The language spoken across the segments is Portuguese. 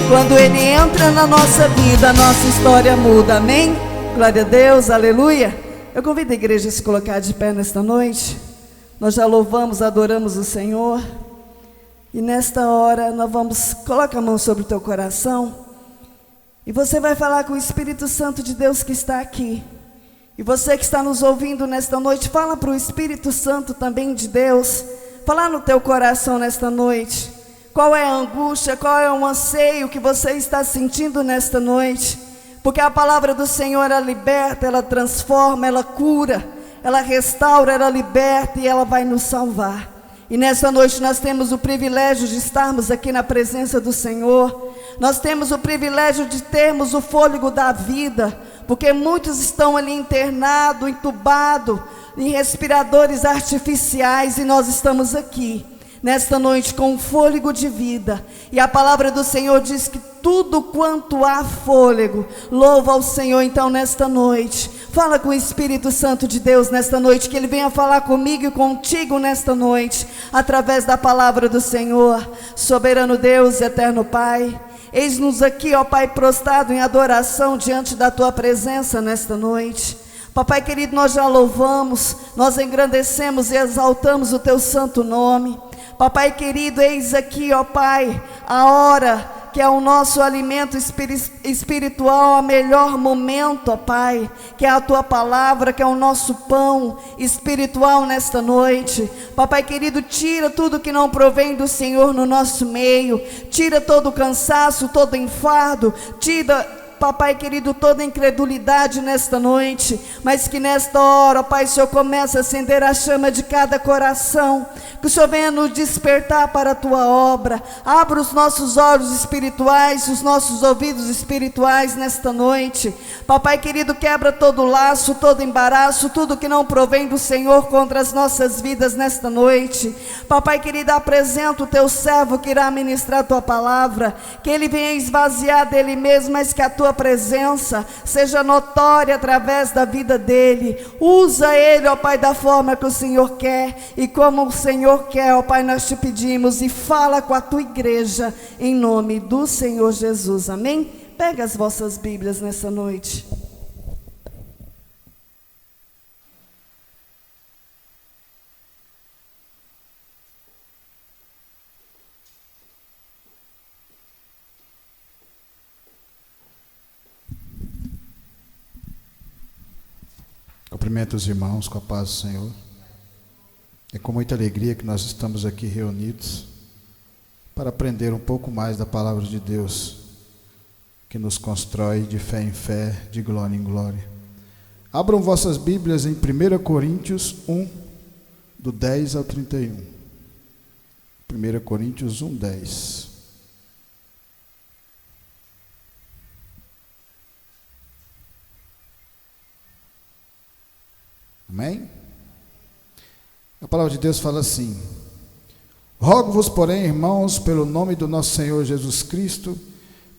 Quando Ele entra na nossa vida, a nossa história muda, amém? Glória a Deus, aleluia. Eu convido a igreja a se colocar de pé nesta noite. Nós já louvamos, adoramos o Senhor. E nesta hora nós vamos, coloca a mão sobre o teu coração. E você vai falar com o Espírito Santo de Deus que está aqui. E você que está nos ouvindo nesta noite, fala para o Espírito Santo também de Deus. Fala no teu coração nesta noite. Qual é a angústia, qual é o anseio que você está sentindo nesta noite? Porque a palavra do Senhor, ela liberta, ela transforma, ela cura, ela restaura, ela liberta e ela vai nos salvar. E nessa noite nós temos o privilégio de estarmos aqui na presença do Senhor. Nós temos o privilégio de termos o fôlego da vida, porque muitos estão ali internados, entubados, em respiradores artificiais, e nós estamos aqui nesta noite com o fôlego de vida. E a palavra do Senhor diz que tudo quanto há fôlego, louva ao Senhor. Então nesta noite, fala com o Espírito Santo de Deus nesta noite, que Ele venha falar comigo e contigo nesta noite, através da palavra do Senhor. Soberano Deus, eterno Pai, eis-nos aqui, ó Pai, prostrado em adoração diante da Tua presença nesta noite. Papai querido, nós já louvamos, nós engrandecemos e exaltamos o Teu santo nome. Papai querido, eis aqui, ó Pai, a hora que é o nosso alimento espiritual, o melhor momento, ó Pai, que é a Tua palavra, que é o nosso pão espiritual nesta noite. Papai querido, tira tudo que não provém do Senhor no nosso meio, tira todo o cansaço, todo o enfardo, tira, Papai querido, toda incredulidade nesta noite, mas que nesta hora, Pai, o Senhor comece a acender a chama de cada coração, que o Senhor venha nos despertar para a Tua obra. Abra os nossos olhos espirituais, os nossos ouvidos espirituais nesta noite. Papai querido, quebra todo laço, todo embaraço, tudo que não provém do Senhor contra as nossas vidas nesta noite. Papai querido, apresenta o Teu servo que irá ministrar a Tua palavra, que ele venha esvaziar dele mesmo, mas que a Tua presença seja notória através da vida dele. Usa ele, ó Pai, da forma que o Senhor quer e como o Senhor quer, ó Pai, nós te pedimos, e fala com a Tua igreja em nome do Senhor Jesus, amém? Pega as vossas Bíblias nessa noite. Cumprimento os irmãos com a paz do Senhor. É com muita alegria que nós estamos aqui reunidos para aprender um pouco mais da palavra de Deus, que nos constrói de fé em fé, de glória em glória. Abram vossas Bíblias em 1 Coríntios 1, do 10 ao 31. 1 Coríntios 1, 10. Amém? A palavra de Deus fala assim: rogo-vos, porém, irmãos, pelo nome do nosso Senhor Jesus Cristo,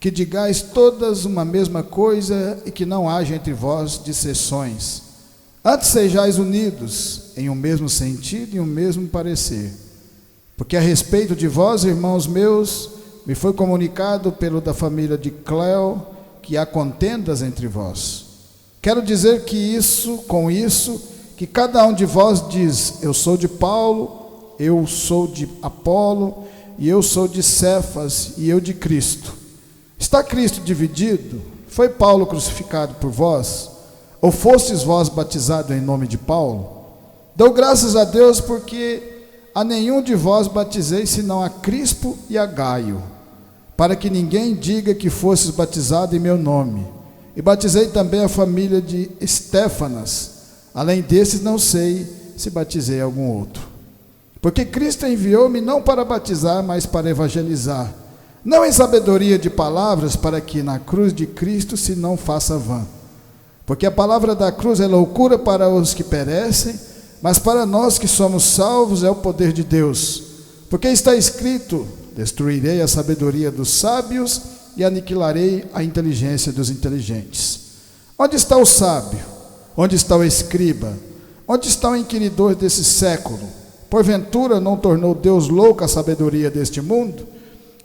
que digais todas uma mesma coisa e que não haja entre vós disseções. Antes sejais unidos em um mesmo sentido e um mesmo parecer. Porque a respeito de vós, irmãos meus, me foi comunicado pelo da família de Cleo que há contendas entre vós. Quero dizer que com isso, que cada um de vós diz: eu sou de Paulo, eu sou de Apolo, e eu sou de Cefas, e eu de Cristo. Está Cristo dividido? Foi Paulo crucificado por vós? Ou fostes vós batizados em nome de Paulo? Dou graças a Deus porque a nenhum de vós batizei, senão a Crispo e a Gaio, para que ninguém diga que fostes batizado em meu nome. E batizei também a família de Estéfanas. Além desses, não sei se batizei algum outro. Porque Cristo enviou-me não para batizar, mas para evangelizar, não em sabedoria de palavras, para que na cruz de Cristo se não faça vã. Porque a palavra da cruz é loucura para os que perecem, mas para nós que somos salvos é o poder de Deus. Porque está escrito: destruirei a sabedoria dos sábios e aniquilarei a inteligência dos inteligentes. Onde está o sábio? Onde está o escriba? Onde está o inquiridor desse século? Porventura não tornou Deus louca a sabedoria deste mundo?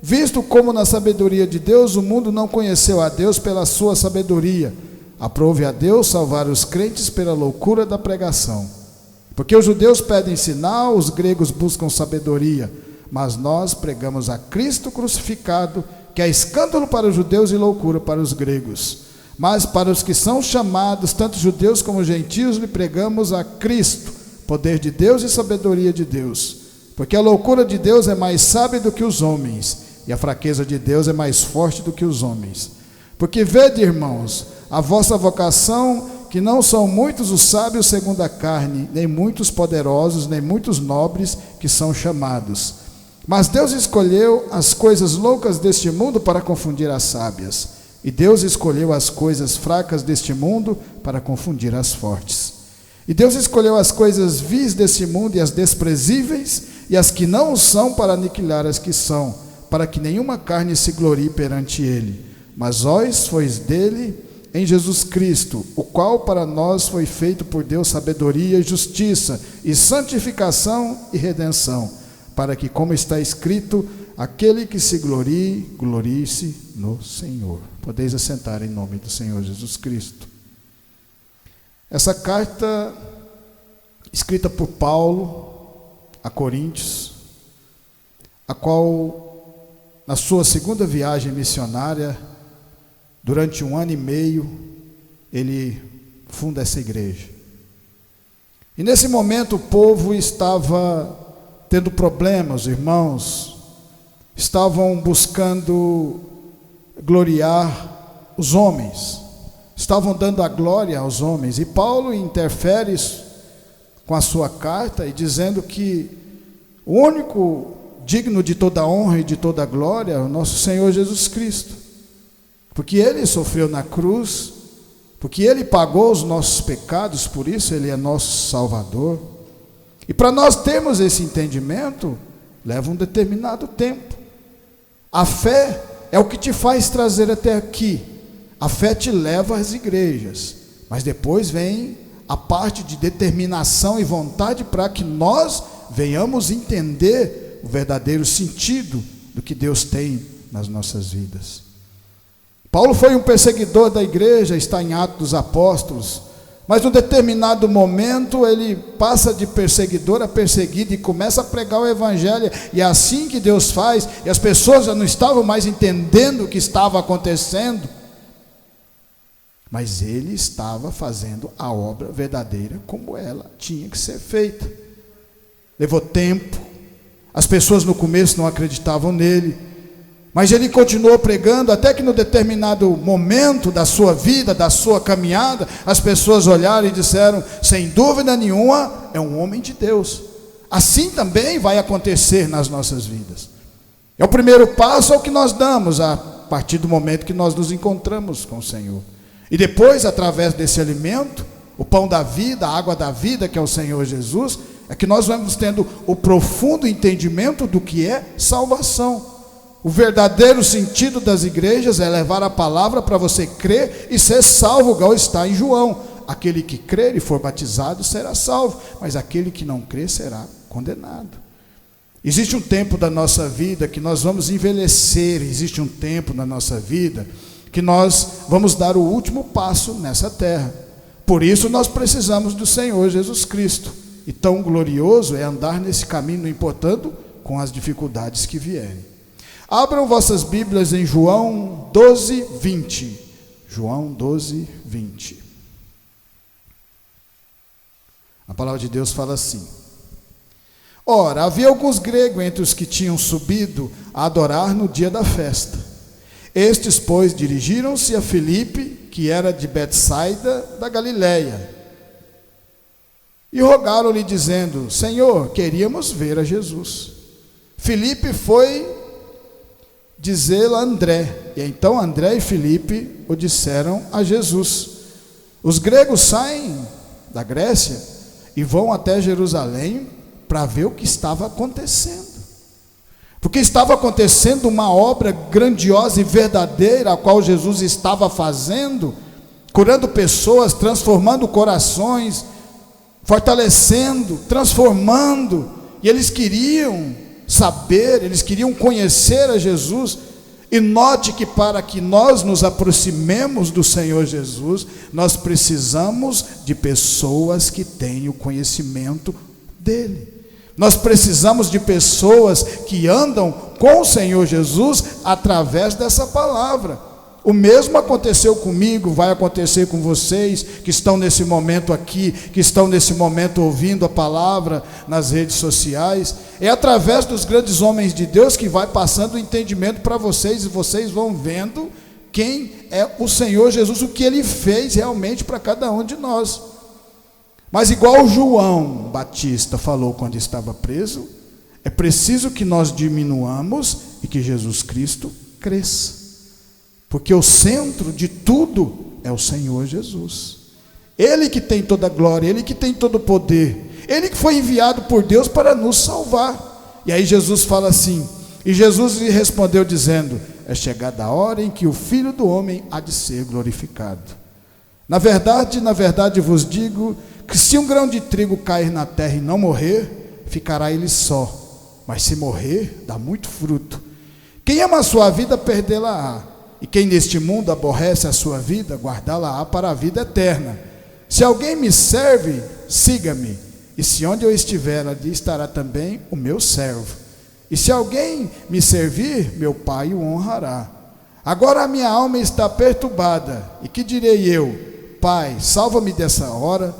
Visto como na sabedoria de Deus o mundo não conheceu a Deus pela sua sabedoria, aprove a Deus salvar os crentes pela loucura da pregação. Porque os judeus pedem sinal, os gregos buscam sabedoria, mas nós pregamos a Cristo crucificado, que é escândalo para os judeus e loucura para os gregos. Mas para os que são chamados, tanto judeus como gentios, lhe pregamos a Cristo, poder de Deus e sabedoria de Deus. Porque a loucura de Deus é mais sábia do que os homens, e a fraqueza de Deus é mais forte do que os homens. Porque vede, irmãos, a vossa vocação, que não são muitos os sábios segundo a carne, nem muitos poderosos, nem muitos nobres que são chamados. Mas Deus escolheu as coisas loucas deste mundo para confundir as sábias, e Deus escolheu as coisas fracas deste mundo para confundir as fortes. E Deus escolheu as coisas vis deste mundo e as desprezíveis, e as que não são, para aniquilar as que são, para que nenhuma carne se glorie perante ele. Mas vós sois dele em Jesus Cristo, o qual para nós foi feito por Deus sabedoria e justiça, e santificação e redenção, para que, como está escrito, aquele que se glorie, glorie-se no Senhor. Podeis assentar em nome do Senhor Jesus Cristo. Essa carta, escrita por Paulo a Coríntios, a qual, na sua segunda viagem missionária, durante 1 ano e meio, ele funda essa igreja. E nesse momento o povo estava tendo problemas, os irmãos estavam buscando gloriar os homens, estavam dando a glória aos homens, e Paulo interfere com a sua carta e dizendo que o único digno de toda honra e de toda glória é o nosso Senhor Jesus Cristo, porque ele sofreu na cruz, porque ele pagou os nossos pecados, por isso ele é nosso Salvador. E para nós termos esse entendimento, leva um determinado tempo. A fé é o que te faz trazer até aqui. A fé te leva às igrejas, mas depois vem a parte de determinação e vontade para que nós venhamos entender o verdadeiro sentido do que Deus tem nas nossas vidas. Paulo foi um perseguidor da igreja, está em Atos dos Apóstolos, mas num determinado momento ele passa de perseguidor a perseguido e começa a pregar o evangelho, e é assim que Deus faz, e as pessoas já não estavam mais entendendo o que estava acontecendo, mas ele estava fazendo a obra verdadeira como ela tinha que ser feita. Levou tempo, as pessoas no começo não acreditavam nele, mas ele continuou pregando, até que no determinado momento da sua vida, da sua caminhada, as pessoas olharam e disseram: sem dúvida nenhuma, é um homem de Deus. Assim também vai acontecer nas nossas vidas. É o primeiro passo ao que nós damos a partir do momento que nós nos encontramos com o Senhor. E depois, através desse alimento, o pão da vida, a água da vida, que é o Senhor Jesus, é que nós vamos tendo o profundo entendimento do que é salvação. O verdadeiro sentido das igrejas é levar a palavra para você crer e ser salvo, igual está em João. Aquele que crer e for batizado será salvo, mas aquele que não crer será condenado. Existe um tempo da nossa vida que nós vamos envelhecer, existe um tempo na nossa vida que nós vamos dar o último passo nessa terra. Por isso nós precisamos do Senhor Jesus Cristo. E tão glorioso é andar nesse caminho, não importando com as dificuldades que vierem. Abram vossas Bíblias em João 12, 20. João 12, 20. A palavra de Deus fala assim: ora, havia alguns gregos entre os que tinham subido a adorar no dia da festa. Estes, pois, dirigiram-se a Filipe, que era de Betsaida, da Galileia, e rogaram-lhe, dizendo: Senhor, queríamos ver a Jesus. Filipe foi dizê-lo a André, e então André e Filipe o disseram a Jesus. Os gregos saem da Grécia e vão até Jerusalém para ver o que estava acontecendo, porque estava acontecendo uma obra grandiosa e verdadeira, a qual Jesus estava fazendo, curando pessoas, transformando corações, fortalecendo, transformando, e eles queriam saber, eles queriam conhecer a Jesus. E note que para que nós nos aproximemos do Senhor Jesus, nós precisamos de pessoas que tenham conhecimento dele. Nós precisamos de pessoas que andam com o Senhor Jesus através dessa palavra. O mesmo aconteceu comigo, vai acontecer com vocês que estão nesse momento aqui, que estão nesse momento ouvindo a palavra nas redes sociais. É através dos grandes homens de Deus que vai passando o entendimento para vocês, e vocês vão vendo quem é o Senhor Jesus, o que Ele fez realmente para cada um de nós. Mas igual João Batista falou quando estava preso, é preciso que nós diminuamos e que Jesus Cristo cresça. Porque o centro de tudo é o Senhor Jesus. Ele que tem toda a glória, Ele que tem todo o poder, Ele que foi enviado por Deus para nos salvar. E aí Jesus fala assim, e Jesus lhe respondeu dizendo, é chegada a hora em que o Filho do Homem há de ser glorificado. Na verdade vos digo, que se um grão de trigo cair na terra e não morrer, ficará ele só, mas se morrer, dá muito fruto. Quem ama a sua vida, perdê-la-á. E quem neste mundo aborrece a sua vida, guardá-la-á para a vida eterna. Se alguém me serve, siga-me. E se onde eu estiver, ali estará também o meu servo. E se alguém me servir, meu Pai o honrará. Agora a minha alma está perturbada. E que direi eu? Pai, salva-me dessa hora.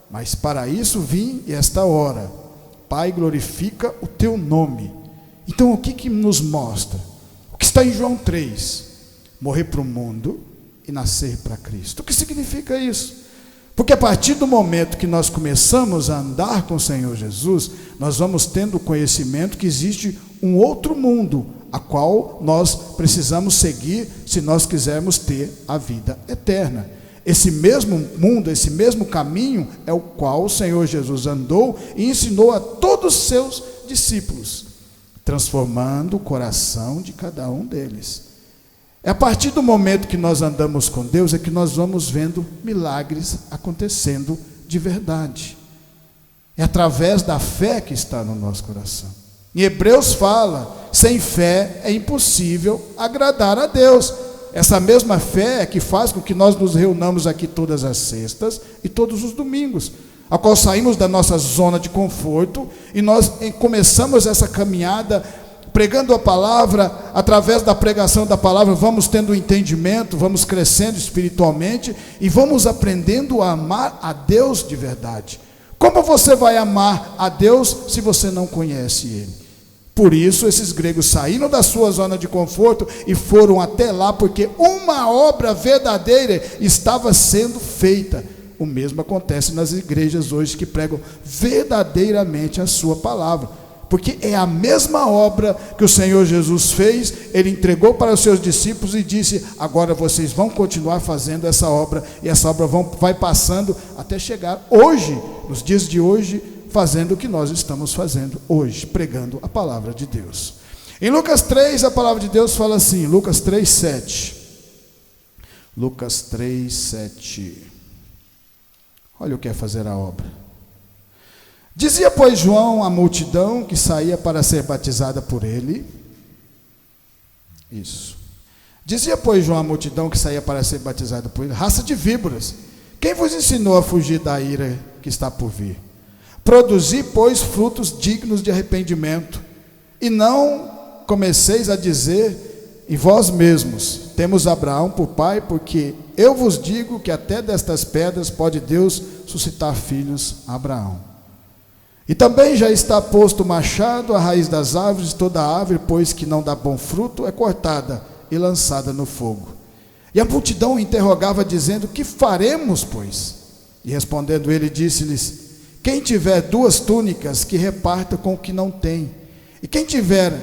Mas para isso vim esta hora. Pai, glorifica o teu nome. Então o que nos mostra? O que está em João 3. Morrer para o mundo e nascer para Cristo. O que significa isso? Porque a partir do momento que nós começamos a andar com o Senhor Jesus, nós vamos tendo conhecimento que existe um outro mundo, a qual nós precisamos seguir se nós quisermos ter a vida eterna. Esse mesmo mundo, esse mesmo caminho é o qual o Senhor Jesus andou e ensinou a todos os seus discípulos, transformando o coração de cada um deles. É a partir do momento que nós andamos com Deus é que nós vamos vendo milagres acontecendo de verdade. É através da fé que está no nosso coração. Em Hebreus fala, sem fé é impossível agradar a Deus. Essa mesma fé é que faz com que nós nos reunamos aqui todas as sextas e todos os domingos, a qual saímos da nossa zona de conforto e nós começamos essa caminhada pregando a palavra. Através da pregação da palavra vamos tendo entendimento, vamos crescendo espiritualmente e vamos aprendendo a amar a Deus de verdade. Como você vai amar a Deus se você não conhece Ele? Por isso esses gregos saíram da sua zona de conforto e foram até lá, porque uma obra verdadeira estava sendo feita. O mesmo acontece nas igrejas hoje que pregam verdadeiramente a sua palavra. Porque é a mesma obra que o Senhor Jesus fez, Ele entregou para os seus discípulos e disse, agora vocês vão continuar fazendo essa obra, e essa obra vai passando até chegar hoje, nos dias de hoje, fazendo o que nós estamos fazendo hoje, pregando a palavra de Deus. Em Lucas 3, a palavra de Deus fala assim, Lucas 3, 7. Lucas 3, 7. Olha o que é fazer a obra. Dizia, pois, João à multidão que saía para ser batizada por ele. Isso. Dizia, pois, João à multidão que saía para ser batizada por ele, raça de víboras, quem vos ensinou a fugir da ira que está por vir? Produzi, pois, frutos dignos de arrependimento, e não comeceis a dizer em vós mesmos, temos Abraão por pai, porque eu vos digo que até destas pedras pode Deus suscitar filhos a Abraão. E também já está posto o machado à raiz das árvores, toda árvore, pois que não dá bom fruto, é cortada e lançada no fogo. E a multidão interrogava, dizendo, que faremos, pois? E respondendo ele, disse-lhes, quem tiver 2 túnicas, que reparta com o que não tem. E quem tiver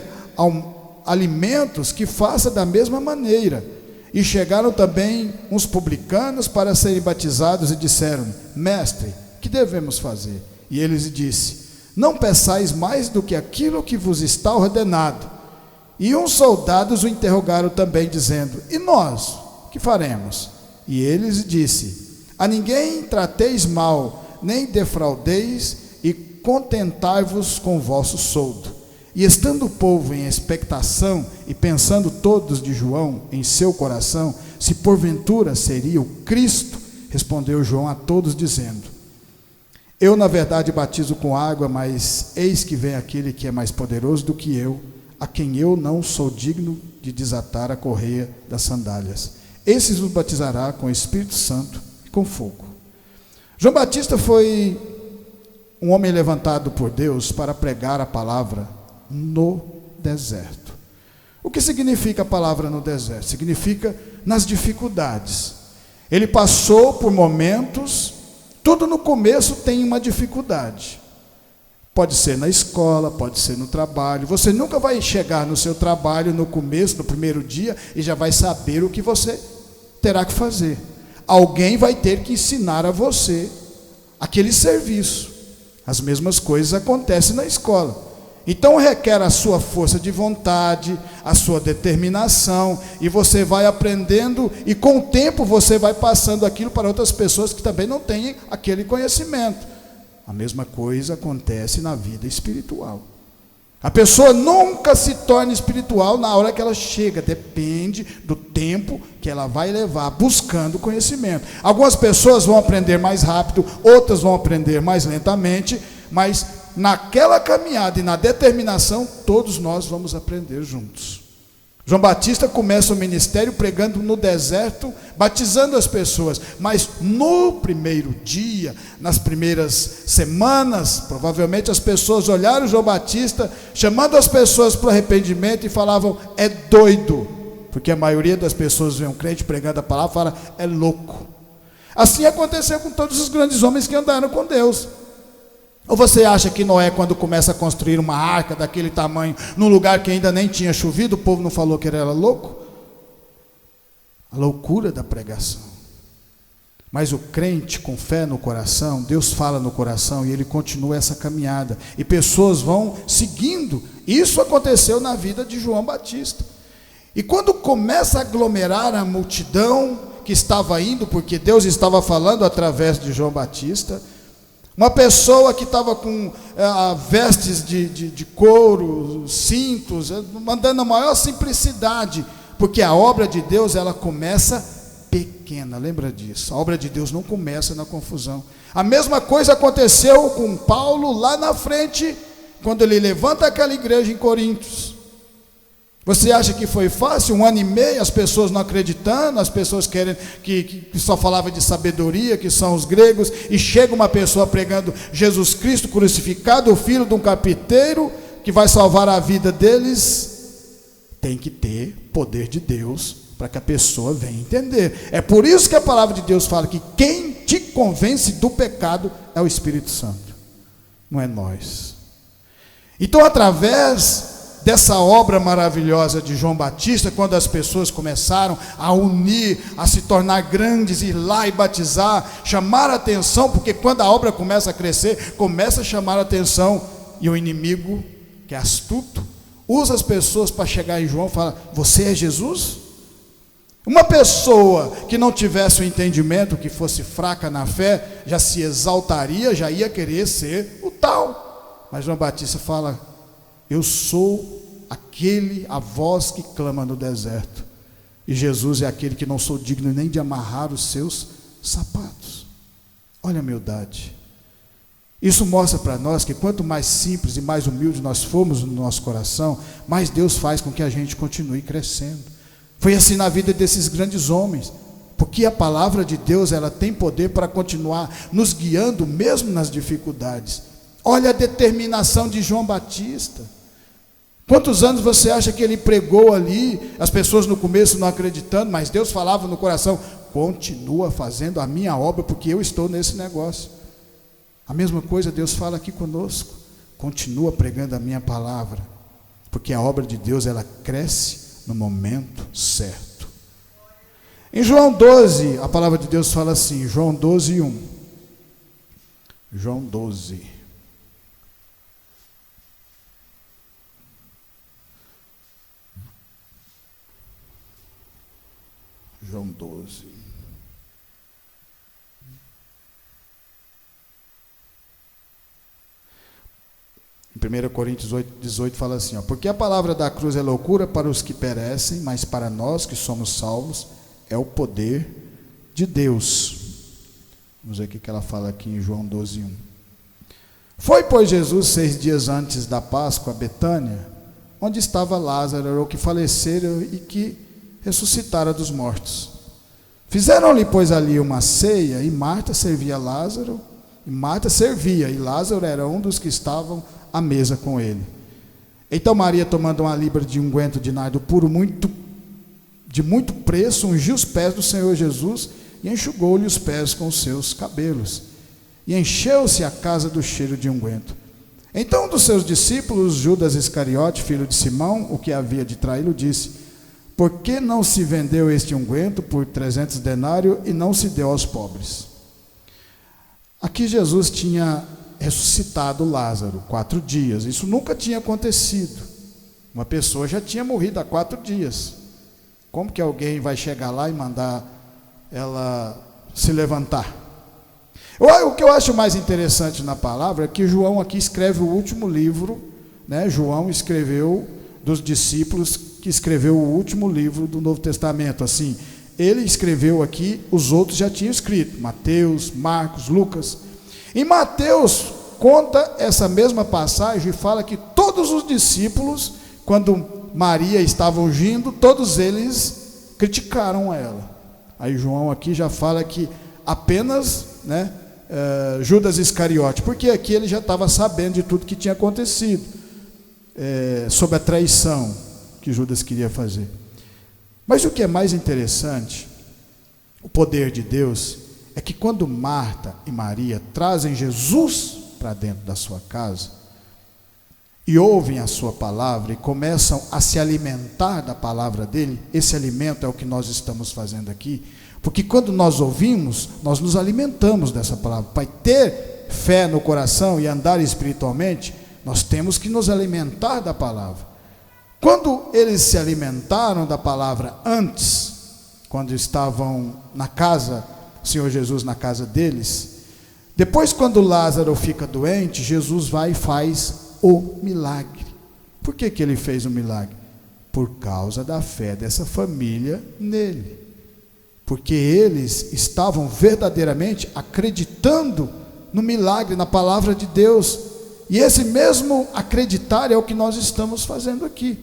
alimentos, que faça da mesma maneira. E chegaram também uns publicanos para serem batizados e disseram, mestre, que devemos fazer? E ele lhes disse, não peçais mais do que aquilo que vos está ordenado. E uns soldados o interrogaram também, dizendo, e nós, que faremos? E ele lhes disse, a ninguém trateis mal, nem defraudeis, e contentai-vos com o vosso soldo. E estando o povo em expectação, e pensando todos de João em seu coração, se porventura seria o Cristo, respondeu João a todos, dizendo: eu na verdade batizo com água, mas eis que vem aquele que é mais poderoso do que eu, a quem eu não sou digno de desatar a correia das sandálias. Esse os batizará com o Espírito Santo e com fogo. João Batista foi um homem levantado por Deus para pregar a palavra no deserto. O que significa a palavra no deserto? Significa nas dificuldades. Ele passou por momentos, tudo no começo tem uma dificuldade. Pode ser na escola, pode ser no trabalho. Você nunca vai chegar no seu trabalho no começo, no primeiro dia, e já vai saber o que você terá que fazer. Alguém vai ter que ensinar a você aquele serviço. As mesmas coisas acontecem na escola. Então requer a sua força de vontade, a sua determinação, e você vai aprendendo, e com o tempo você vai passando aquilo para outras pessoas que também não têm aquele conhecimento. A mesma coisa acontece na vida espiritual. A pessoa nunca se torna espiritual na hora que ela chega, depende do tempo que ela vai levar buscando conhecimento. Algumas pessoas vão aprender mais rápido, outras vão aprender mais lentamente, mas naquela caminhada e na determinação, todos nós vamos aprender juntos. João Batista começa o ministério pregando no deserto, batizando as pessoas, mas no primeiro dia, nas primeiras semanas, provavelmente as pessoas olharam João Batista, chamando as pessoas para o arrependimento e falavam: é doido, porque a maioria das pessoas vê um crente pregando a palavra e fala: é louco. Assim aconteceu com todos os grandes homens que andaram com Deus. Ou você acha que Noé, quando começa a construir uma arca daquele tamanho, num lugar que ainda nem tinha chovido, o povo não falou que ele era louco? A loucura da pregação. Mas o crente com fé no coração, Deus fala no coração e ele continua essa caminhada. E pessoas vão seguindo. Isso aconteceu na vida de João Batista. E quando começa a aglomerar a multidão que estava indo, porque Deus estava falando através de João Batista, uma pessoa que estava com vestes de couro, cintos, mandando a maior simplicidade, porque a obra de Deus, ela começa pequena, lembra disso? A obra de Deus não começa na confusão. A mesma coisa aconteceu com Paulo lá na frente, quando ele levanta aquela igreja em Coríntios. Você acha que foi fácil? 1 ano e meio, as pessoas não acreditando, as pessoas querem que só falava de sabedoria, que são os gregos, e chega uma pessoa pregando Jesus Cristo crucificado, o filho de um carpinteiro, que vai salvar a vida deles. Tem que ter poder de Deus para que a pessoa venha entender. É por isso que a palavra de Deus fala que quem te convence do pecado é o Espírito Santo, não é nós. Então, através dessa obra maravilhosa de João Batista, quando as pessoas começaram a unir, a se tornar grandes, ir lá e batizar, chamar a atenção, porque quando a obra começa a crescer, começa a chamar a atenção, e o inimigo, que é astuto, usa as pessoas para chegar em João e falar: você é Jesus? Uma pessoa que não tivesse o entendimento, que fosse fraca na fé, já se exaltaria, já ia querer ser o tal. Mas João Batista fala: eu sou a voz que clama no deserto. E Jesus é aquele que não sou digno nem de amarrar os seus sapatos. Olha a humildade. Isso mostra para nós que quanto mais simples e mais humilde nós formos no nosso coração, mais Deus faz com que a gente continue crescendo. Foi assim na vida desses grandes homens, porque a palavra de Deus, ela tem poder para continuar nos guiando mesmo nas dificuldades. Olha a determinação de João Batista. Quantos anos você acha que ele pregou ali? As pessoas no começo não acreditando, mas Deus falava no coração: continua fazendo a minha obra, porque eu estou nesse negócio. A mesma coisa Deus fala aqui conosco: continua pregando a minha palavra, porque a obra de Deus, ela cresce no momento certo. Em João 12, a palavra de Deus fala assim, João 12, 1. João 12. João 12. Em 1 Coríntios 8:18 fala assim, porque a palavra da cruz é loucura para os que perecem, mas para nós que somos salvos é o poder de Deus. Vamos ver o que ela fala aqui em João 12:1. Foi, pois, Jesus 6 dias antes da Páscoa a Betânia, onde estava Lázaro, o que falecera e que ressuscitara dos mortos. Fizeram-lhe, pois, ali uma ceia, e Marta servia Lázaro, e Lázaro era um dos que estavam à mesa com ele. Então Maria, tomando uma libra de unguento de nardo puro, de muito preço, ungiu os pés do Senhor Jesus e enxugou-lhe os pés com os seus cabelos. E encheu-se a casa do cheiro de unguento. Então um dos seus discípulos, Judas Iscariote, filho de Simão, o que havia de traí-lo, disse: por que não se vendeu este unguento por 300 denários e não se deu aos pobres? Aqui Jesus tinha ressuscitado Lázaro 4 dias. Isso nunca tinha acontecido. Uma pessoa já tinha morrido há 4 dias. Como que alguém vai chegar lá e mandar ela se levantar? O que eu acho mais interessante na palavra é que João aqui escreve o último livro, né? João escreveu, dos discípulos, que escreveu o último livro do Novo Testamento. Assim, ele escreveu aqui, os outros já tinham escrito, Mateus, Marcos, Lucas. Em Mateus conta essa mesma passagem e fala que todos os discípulos, quando Maria estava ungindo, todos eles criticaram ela. Aí João aqui já fala que apenas, né, Judas Iscariote, porque aqui ele já estava sabendo de tudo que tinha acontecido, sobre a traição que Judas queria fazer. Mas o que é mais interessante, o poder de Deus, é que quando Marta e Maria trazem Jesus para dentro da sua casa, e ouvem a sua palavra, e começam a se alimentar da palavra dele, esse alimento é o que nós estamos fazendo aqui, porque quando nós ouvimos, nós nos alimentamos dessa palavra. Para ter fé no coração e andar espiritualmente, nós temos que nos alimentar da palavra. Quando eles se alimentaram da palavra antes, quando estavam na casa, o Senhor Jesus na casa deles, depois quando Lázaro fica doente, Jesus vai e faz o milagre. Por que ele fez o milagre? Por causa da fé dessa família nele. Porque eles estavam verdadeiramente acreditando no milagre, na palavra de Deus. E esse mesmo acreditar é o que nós estamos fazendo aqui.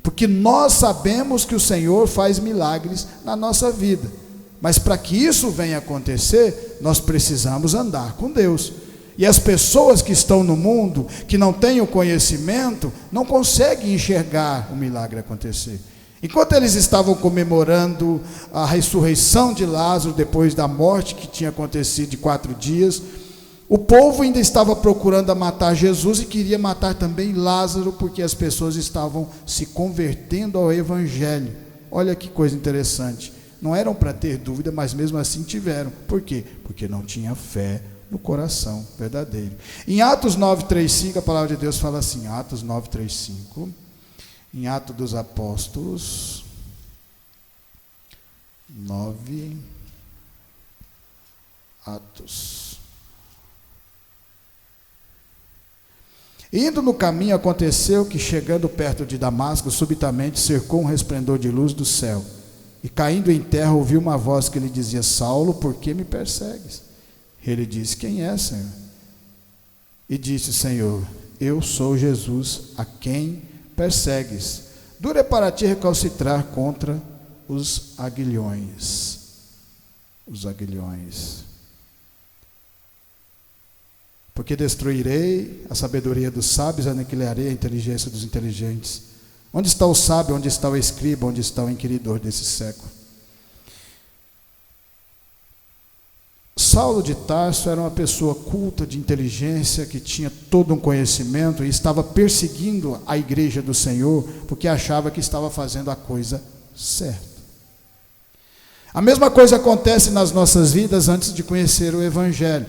Porque nós sabemos que o Senhor faz milagres na nossa vida. Mas para que isso venha acontecer, nós precisamos andar com Deus. E as pessoas que estão no mundo, que não têm o conhecimento, não conseguem enxergar o milagre acontecer. Enquanto eles estavam comemorando a ressurreição de Lázaro, depois da morte que tinha acontecido de 4 dias, o povo ainda estava procurando matar Jesus e queria matar também Lázaro, porque as pessoas estavam se convertendo ao Evangelho. Olha que coisa interessante. Não eram para ter dúvida, mas mesmo assim tiveram. Por quê? Porque não tinha fé no coração verdadeiro. Em Atos 9:3-5, a palavra de Deus fala assim, Atos 9:3-5, em Atos dos Apóstolos 9, Atos. Indo no caminho, aconteceu que, chegando perto de Damasco, subitamente cercou um resplendor de luz do céu, e caindo em terra, ouviu uma voz que lhe dizia: Saulo, por que me persegues? Ele disse: quem é, Senhor? E disse: Senhor, eu sou Jesus, a quem persegues. Duro é para ti recalcitrar contra os aguilhões. Os aguilhões. Porque destruirei a sabedoria dos sábios, aniquilarei a inteligência dos inteligentes. Onde está o sábio, onde está o escriba, onde está o inquiridor desse século? Saulo de Tarso era uma pessoa culta, de inteligência, que tinha todo um conhecimento e estava perseguindo a igreja do Senhor, porque achava que estava fazendo a coisa certa. A mesma coisa acontece nas nossas vidas antes de conhecer o Evangelho.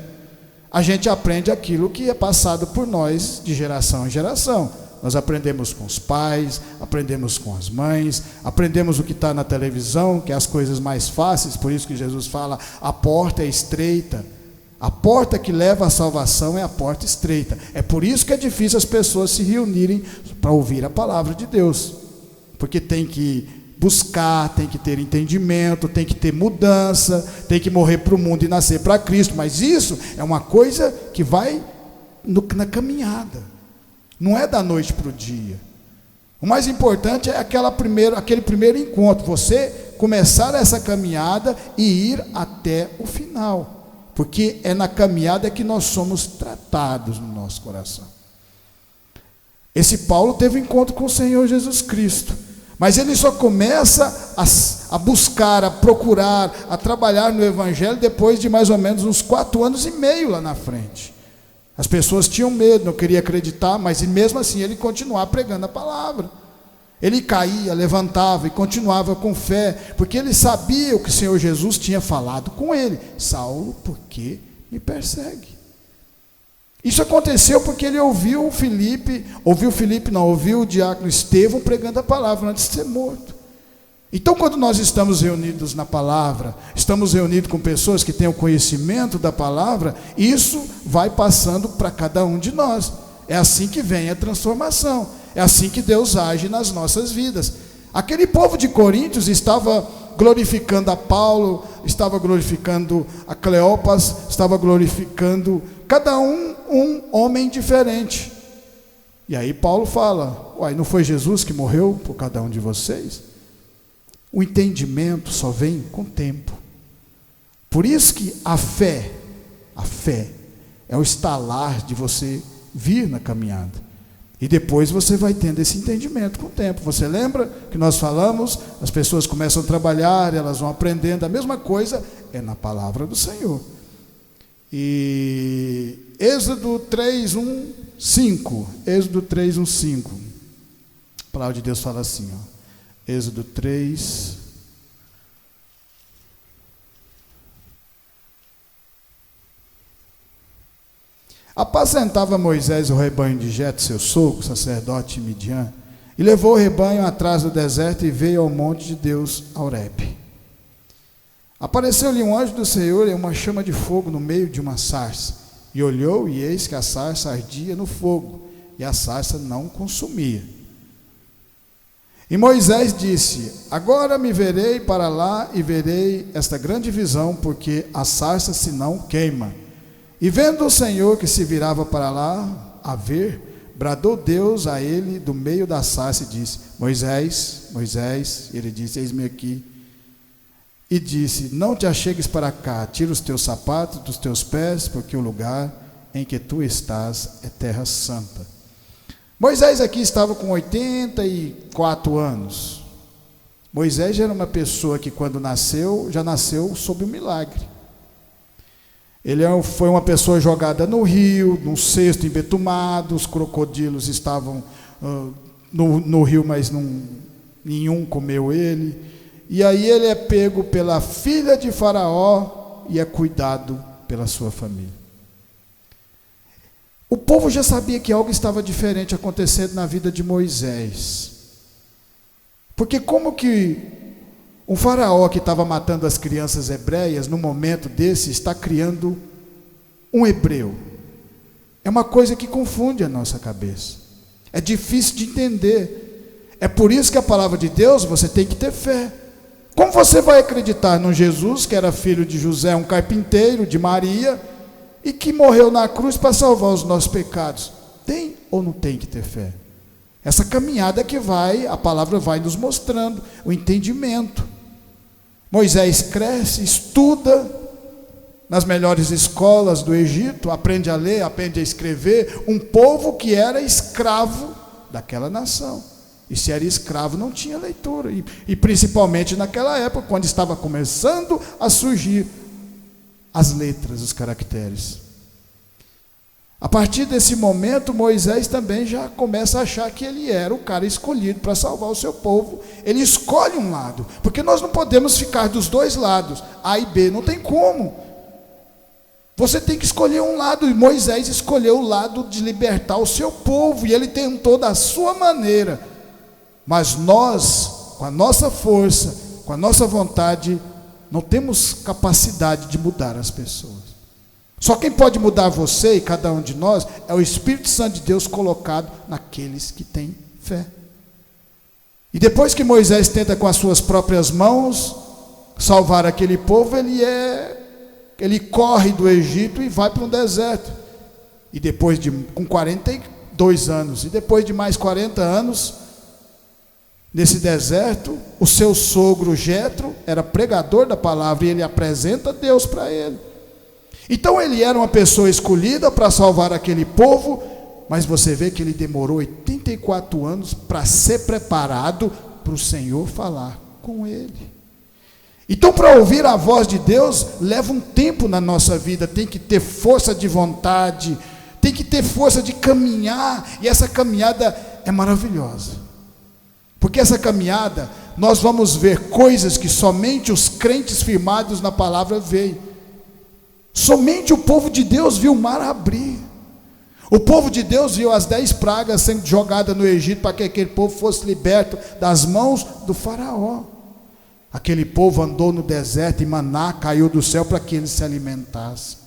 A gente aprende aquilo que é passado por nós de geração em geração. Nós aprendemos com os pais, aprendemos com as mães, aprendemos o que está na televisão, que é as coisas mais fáceis, por isso que Jesus fala, a porta é estreita, A porta que leva à salvação é a porta estreita. É por isso que é difícil as pessoas se reunirem para ouvir a palavra de Deus. Porque tem que buscar, tem que ter entendimento, tem que ter mudança, tem que morrer para o mundo e nascer para Cristo. Mas isso é uma coisa que vai na caminhada. Não é da noite para o dia. O mais importante é aquele primeiro encontro. Você começar essa caminhada e ir até o final. Porque é na caminhada que nós somos tratados no nosso coração. Esse Paulo teve um encontro com o Senhor Jesus Cristo, mas ele só começa a buscar, a procurar, a trabalhar no Evangelho depois de mais ou menos uns 4 anos e meio lá na frente. As pessoas tinham medo, não queriam acreditar, mas mesmo assim ele continuava pregando a palavra. Ele caía, levantava e continuava com fé, porque ele sabia o que o Senhor Jesus tinha falado com ele. Saulo, por que me persegue? Isso aconteceu porque ele ouviu o diácono Estevão pregando a palavra antes de ser morto. Então, quando nós estamos reunidos na palavra, estamos reunidos com pessoas que têm o conhecimento da palavra, isso vai passando para cada um de nós. É assim que vem a transformação. É assim que Deus age nas nossas vidas. Aquele povo de Coríntios estava glorificando a Paulo, estava glorificando a Cleopas, estava glorificando cada um homem diferente. E aí Paulo fala: uai, não foi Jesus que morreu por cada um de vocês? O entendimento só vem com o tempo. Por isso que a fé é o estalar de você vir na caminhada. E depois você vai tendo esse entendimento com o tempo. Você lembra que nós falamos? As pessoas começam a trabalhar, elas vão aprendendo. A mesma coisa é na palavra do Senhor. E Êxodo 3:1, 5. Êxodo 3:1, 5. A palavra de Deus fala assim, ó. Êxodo 3. Apacentava Moisés o rebanho de Jetro, seu sogro, sacerdote de Midian, e levou o rebanho atrás do deserto e veio ao monte de Deus, a Horebe. Apareceu-lhe um anjo do Senhor em uma chama de fogo no meio de uma sarça, e olhou, e eis que a sarça ardia no fogo, e a sarça não consumia. E Moisés disse: agora me verei para lá e verei esta grande visão, porque a sarça se não queima. E vendo o Senhor que se virava para lá a ver, bradou Deus a ele do meio da sarça e disse: Moisés, Moisés. E ele disse: eis-me aqui. E disse: não te achegues para cá, tira os teus sapatos dos teus pés, porque o lugar em que tu estás é terra santa. Moisés aqui estava com 84 anos. Moisés já era uma pessoa que quando nasceu, já nasceu sob um milagre. Ele foi uma pessoa jogada no rio, num cesto embetumado, os crocodilos estavam no rio, mas nenhum comeu ele. E aí ele é pego pela filha de Faraó e é cuidado pela sua família. O povo já sabia que algo estava diferente acontecendo na vida de Moisés. Porque como que um faraó que estava matando as crianças hebreias, no momento desse, está criando um hebreu? É uma coisa que confunde a nossa cabeça. É difícil de entender. É por isso que a palavra de Deus, você tem que ter fé. Como você vai acreditar num Jesus que era filho de José, um carpinteiro, de Maria, e que morreu na cruz para salvar os nossos pecados? Tem ou não tem que ter fé? Essa caminhada que a palavra vai nos mostrando, o entendimento. Moisés cresce, estuda nas melhores escolas do Egito, aprende a ler, aprende a escrever, um povo que era escravo daquela nação. E se era escravo não tinha leitura, e principalmente naquela época, quando estava começando a surgir as letras, os caracteres. A partir desse momento, Moisés também já começa a achar que ele era o cara escolhido para salvar o seu povo. Ele escolhe um lado, porque nós não podemos ficar dos dois lados, A e B, não tem como. Você tem que escolher um lado, e Moisés escolheu o lado de libertar o seu povo, e ele tentou da sua maneira. Mas nós, com a nossa força, com a nossa vontade, não temos capacidade de mudar as pessoas. Só quem pode mudar você e cada um de nós é o Espírito Santo de Deus colocado naqueles que têm fé. E depois que Moisés tenta com as suas próprias mãos salvar aquele povo, ele corre do Egito e vai para um deserto. E depois com 42 anos, e depois de mais 40 anos, nesse deserto, o seu sogro Jetro era pregador da palavra e ele apresenta Deus para ele. Então ele era uma pessoa escolhida para salvar aquele povo, mas você vê que ele demorou 84 anos para ser preparado para o Senhor falar com ele. Então, para ouvir a voz de Deus, leva um tempo na nossa vida, tem que ter força de vontade, tem que ter força de caminhar, e essa caminhada é maravilhosa, porque essa caminhada, nós vamos ver coisas que somente os crentes firmados na palavra veem. Somente o povo de Deus viu o mar abrir. O povo de Deus viu as 10 pragas sendo jogadas no Egito para que aquele povo fosse liberto das mãos do faraó. Aquele povo andou no deserto e maná caiu do céu para que eles se alimentassem.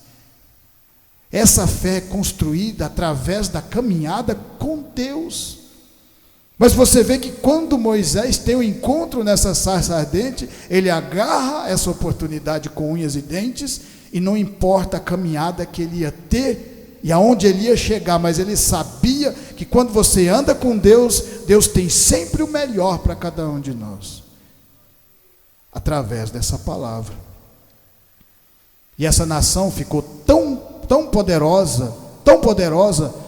Essa fé é construída através da caminhada com Deus. Mas você vê que quando Moisés tem um encontro nessa sarça ardente, ele agarra essa oportunidade com unhas e dentes, e não importa a caminhada que ele ia ter e aonde ele ia chegar, mas ele sabia que quando você anda com Deus, Deus tem sempre o melhor para cada um de nós, através dessa palavra. E essa nação ficou tão poderosa,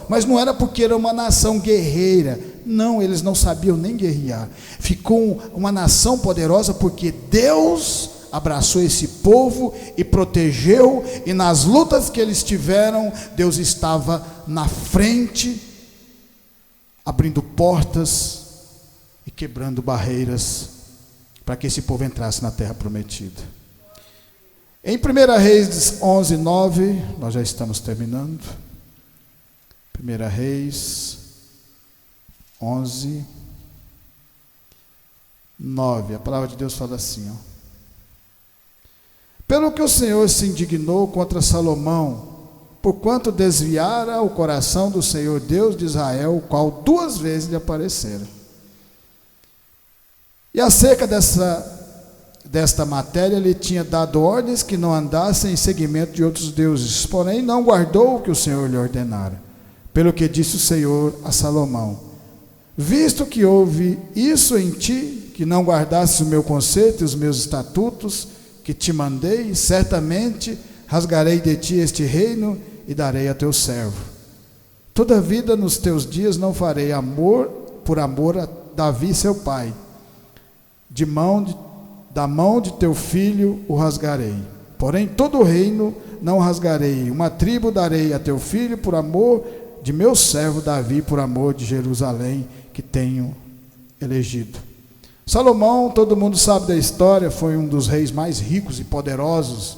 mas não era porque era uma nação guerreira, não, eles não sabiam nem guerrear. Ficou uma nação poderosa porque Deus abraçou esse povo e protegeu, e nas lutas que eles tiveram, Deus estava na frente, abrindo portas e quebrando barreiras, para que esse povo entrasse na terra prometida. Em 1 Reis 11, 9, nós já estamos terminando. 1 Reis 11, 9, a palavra de Deus fala assim, ó: pelo que o Senhor se indignou contra Salomão, porquanto desviara o coração do Senhor Deus de Israel, o qual 2 vezes lhe aparecera. E acerca desta matéria, ele tinha dado ordens que não andassem em seguimento de outros deuses, porém não guardou o que o Senhor lhe ordenara. Pelo que disse o Senhor a Salomão: visto que houve isso em ti, que não guardasses o meu conceito e os meus estatutos, que te mandei, certamente rasgarei de ti este reino e darei a teu servo. Todavia nos teus dias não farei por amor a Davi seu pai. Da mão de teu filho o rasgarei. Porém todo o reino não rasgarei. Uma tribo darei a teu filho por amor de meu servo Davi, por amor de Jerusalém que tenho elegido. Salomão, todo mundo sabe da história, foi um dos reis mais ricos e poderosos,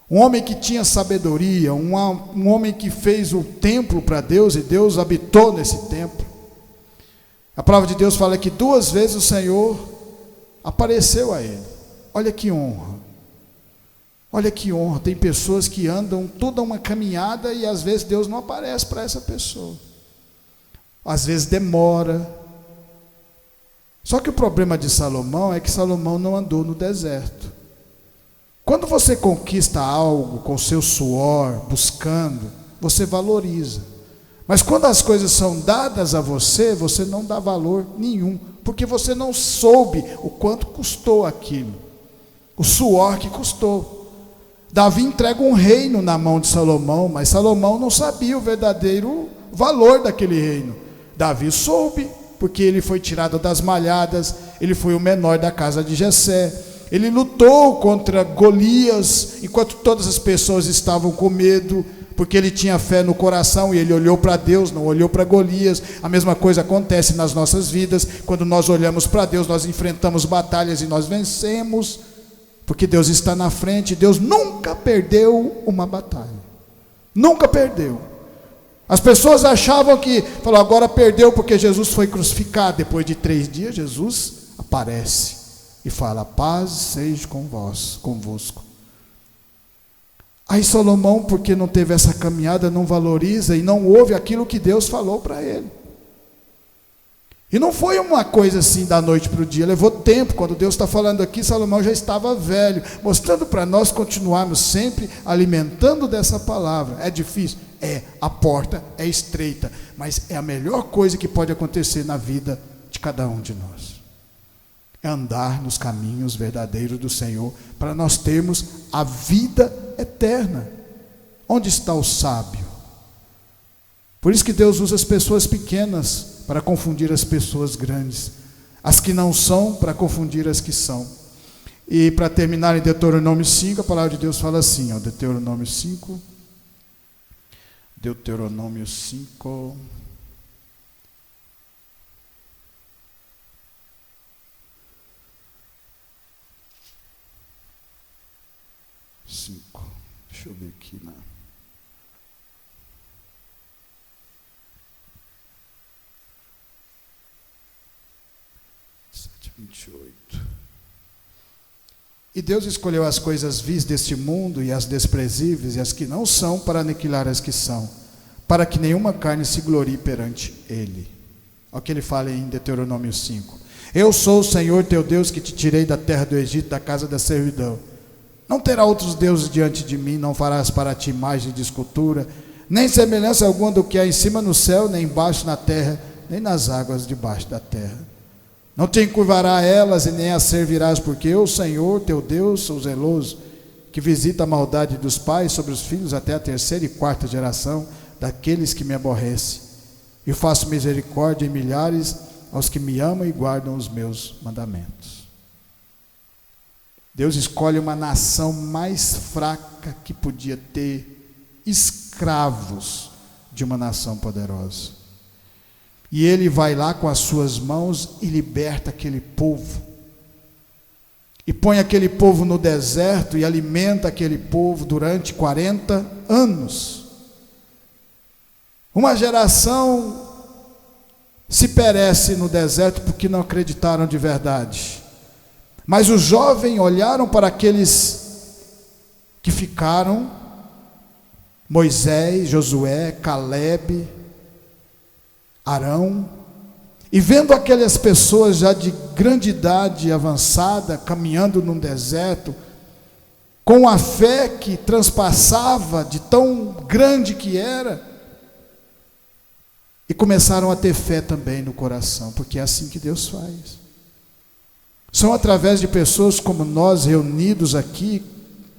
um homem que tinha sabedoria, um homem que fez o templo para Deus, e Deus habitou nesse templo. A palavra de Deus fala que 2 vezes o Senhor apareceu a ele. Olha que honra, olha que honra. Tem pessoas que andam toda uma caminhada e às vezes Deus não aparece para essa pessoa, às vezes demora. Só que o problema de Salomão é que Salomão não andou no deserto. Quando você conquista algo com seu suor, buscando, você valoriza. Mas quando as coisas são dadas a você, você não dá valor nenhum, porque você não soube o quanto custou aquilo, o suor que custou. Davi entrega um reino na mão de Salomão, mas Salomão não sabia o verdadeiro valor daquele reino. Davi soube, porque ele foi tirado das malhadas, ele foi o menor da casa de Jessé, ele lutou contra Golias, enquanto todas as pessoas estavam com medo, porque ele tinha fé no coração, e ele olhou para Deus, não olhou para Golias. A mesma coisa acontece nas nossas vidas, quando nós olhamos para Deus, nós enfrentamos batalhas e nós vencemos, porque Deus está na frente. Deus nunca perdeu uma batalha, nunca perdeu. As pessoas achavam que, agora perdeu porque Jesus foi crucificado. Depois de 3 dias, Jesus aparece e fala: paz seja convosco. Aí Salomão, porque não teve essa caminhada, não valoriza e não ouve aquilo que Deus falou para ele. E não foi uma coisa assim da noite para o dia, levou tempo. Quando Deus está falando aqui, Salomão já estava velho, mostrando para nós continuarmos sempre alimentando dessa palavra. É difícil? É, a porta é estreita, mas é a melhor coisa que pode acontecer na vida de cada um de nós. É andar nos caminhos verdadeiros do Senhor, para nós termos a vida eterna. Onde está o sábio? Por isso que Deus usa as pessoas pequenas para confundir as pessoas grandes, as que não são para confundir as que são. E para terminar em Deuteronômio 5, a palavra de Deus fala assim, ó, Deuteronômio 5, Deuteronômio 5, deixa eu ver aqui, né? 7:28. E Deus escolheu as coisas vis deste mundo e as desprezíveis e as que não são para aniquilar as que são, para que nenhuma carne se glorie perante ele. Olha o que ele fala em Deuteronômio 5. Eu sou o Senhor teu Deus que te tirei da terra do Egito, da casa da servidão. Não terá outros deuses diante de mim, não farás para ti imagem de escultura, nem semelhança alguma do que há em cima no céu, nem embaixo na terra, nem nas águas debaixo da terra. Não te encurvará a elas e nem as servirás, porque eu, Senhor, teu Deus, sou zeloso, que visita a maldade dos pais sobre os filhos até a 3ª e 4ª geração daqueles que me aborrecem. E faço misericórdia em milhares aos que me amam e guardam os meus mandamentos. Deus escolhe uma nação mais fraca que podia ter, escravos de uma nação poderosa. E ele vai lá com as suas mãos e liberta aquele povo. E põe aquele povo no deserto e alimenta aquele povo durante 40 anos. Uma geração se perece no deserto porque não acreditaram de verdade. Mas os jovens olharam para aqueles que ficaram, Moisés, Josué, Calebe, Arão, e vendo aquelas pessoas já de grande idade avançada, caminhando num deserto, com a fé que transpassava de tão grande que era, e começaram a ter fé também no coração, porque é assim que Deus faz. São através de pessoas como nós reunidos aqui,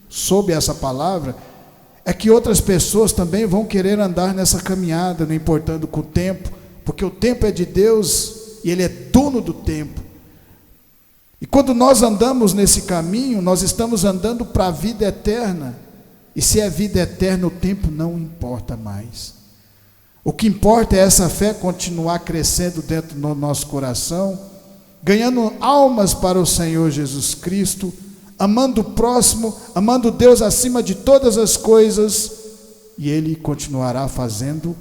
sob essa palavra, é que outras pessoas também vão querer andar nessa caminhada, não importando com o tempo, porque o tempo é de Deus e Ele é dono do tempo. E quando nós andamos nesse caminho, nós estamos andando para a vida eterna. E se é vida eterna, o tempo não importa mais. O que importa é essa fé continuar crescendo dentro do nosso coração, ganhando almas para o Senhor Jesus Cristo, amando o próximo, amando Deus acima de todas as coisas, e Ele continuará fazendo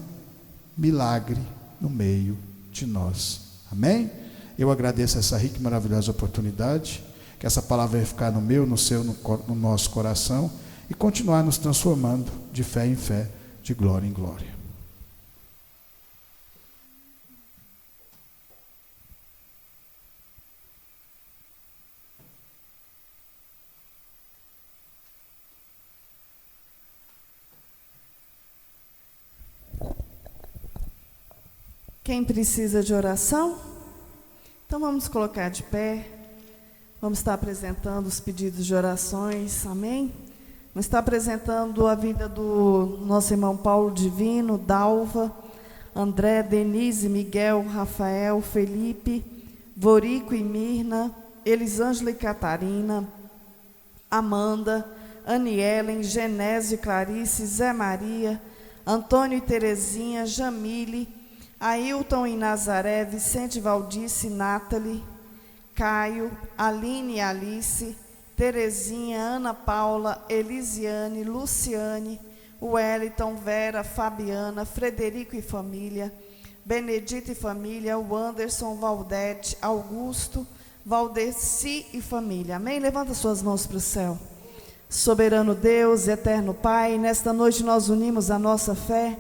milagre no meio de nós. Amém? Eu agradeço essa rica e maravilhosa oportunidade, que essa palavra vai ficar no meu, no seu, no nosso coração, e continuar nos transformando de fé em fé, de glória em glória. Quem precisa de oração? Então vamos colocar de pé. Vamos estar apresentando os pedidos de orações. Amém? Vamos estar apresentando a vida do nosso irmão Paulo Divino, Dalva, André, Denise, Miguel, Rafael, Felipe, Vorico e Mirna, Elisângela e Catarina, Amanda, Anielen, Genésio e Clarice, Zé Maria, Antônio e Terezinha, Jamile, Ailton e Nazaré, Vicente, Valdice, Nathalie, Caio, Aline e Alice, Terezinha, Ana Paula, Elisiane, Luciane, Wellington, Vera, Fabiana, Frederico e família, Benedito e família, Wanderson, Valdete, Augusto, Valdeci e família. Amém? Levanta suas mãos para o céu. Soberano Deus, eterno Pai, nesta noite nós unimos a nossa fé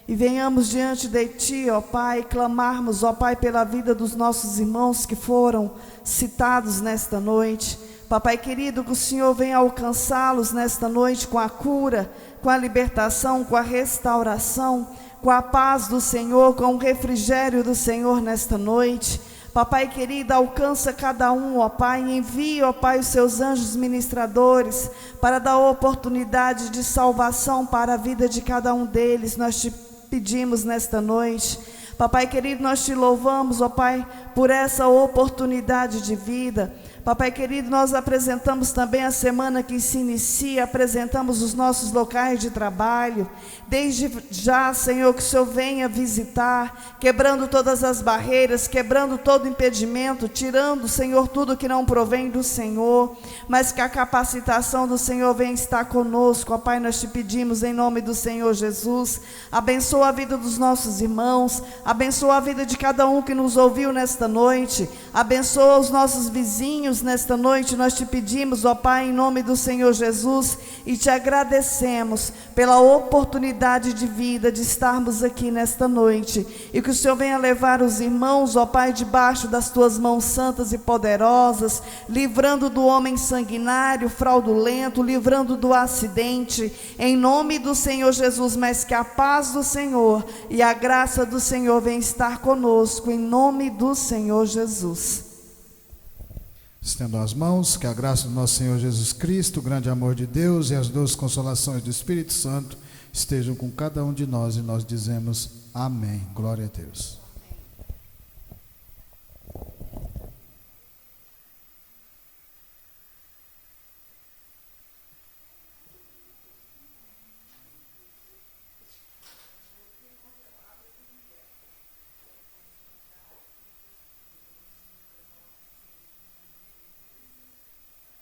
e venhamos diante de Ti, ó Pai, clamarmos, ó Pai, pela vida dos nossos irmãos que foram citados nesta noite. Papai querido, que o Senhor venha alcançá-los nesta noite com a cura, com a libertação, com a restauração, com a paz do Senhor, com o refrigério do Senhor nesta noite. Papai querido, alcança cada um, ó Pai, envia, ó Pai, os seus anjos ministradores para dar oportunidade de salvação para a vida de cada um deles. Nós te pedimos nesta noite. Papai querido, nós te louvamos, ó Pai, por essa oportunidade de vida. Papai querido, nós apresentamos também a semana que se inicia, apresentamos os nossos locais de trabalho. Desde já, Senhor, que o Senhor venha visitar, quebrando todas as barreiras, quebrando todo impedimento, tirando, Senhor, tudo que não provém do Senhor, mas que a capacitação do Senhor venha estar conosco. Ó Pai, nós te pedimos em nome do Senhor Jesus, abençoa a vida dos nossos irmãos, abençoa a vida de cada um que nos ouviu nesta noite, abençoa os nossos vizinhos. Nesta noite nós te pedimos, ó Pai, em nome do Senhor Jesus, e te agradecemos pela oportunidade de vida de estarmos aqui nesta noite, e que o Senhor venha levar os irmãos, ó Pai, debaixo das tuas mãos santas e poderosas, livrando do homem sanguinário, fraudulento, livrando do acidente, em nome do Senhor Jesus. Mas que a paz do Senhor e a graça do Senhor venha estar conosco, em nome do Senhor Jesus. Estendam as mãos, que a graça do nosso Senhor Jesus Cristo, o grande amor de Deus e as doces consolações do Espírito Santo estejam com cada um de nós, e nós dizemos amém. Glória a Deus.